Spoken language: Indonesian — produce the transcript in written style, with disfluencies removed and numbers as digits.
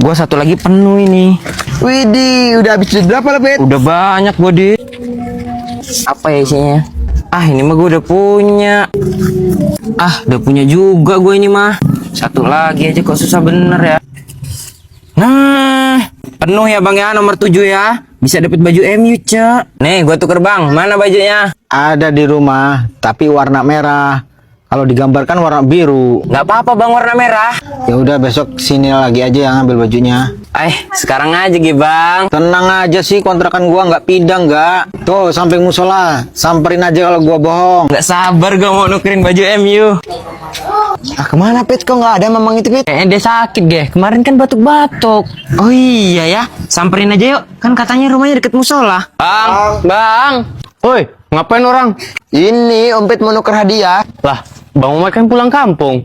Gua satu lagi penuh ini. Widih, udah habis duit berapa lah, Bet? Udah banyak gua di. Apa ya isinya? Ah, ini mah gua udah punya. Ah, udah punya juga gua ini mah. Satu lagi aja kok susah bener ya. Nah, penuh ya Bang ya, nomor 7 ya. Bisa dapat baju MU, Cak. Nih, gua tuker Bang. Mana bajunya? Ada di rumah, tapi warna merah. Kalau digambarkan warna biru. Nggak apa-apa Bang, warna merah. Ya udah besok sini lagi aja yang ambil bajunya. Sekarang aja Gi Bang. Tenang aja sih, kontrakan gua nggak pindah nggak. Tuh samping musola, samperin aja kalau gua bohong. Nggak sabar gua mau nukerin baju MU. Ah kemana Pit? Kok nggak ada memang itu Pit? Dia sakit Ge. Kemarin kan batuk-batuk. Oh iya ya, samperin aja yuk. Kan katanya rumahnya deket musola. Bang. Woi, ngapain orang? Ini Om Pit mau nuker hadiah. Lah, Bang Umar kan pulang kampung.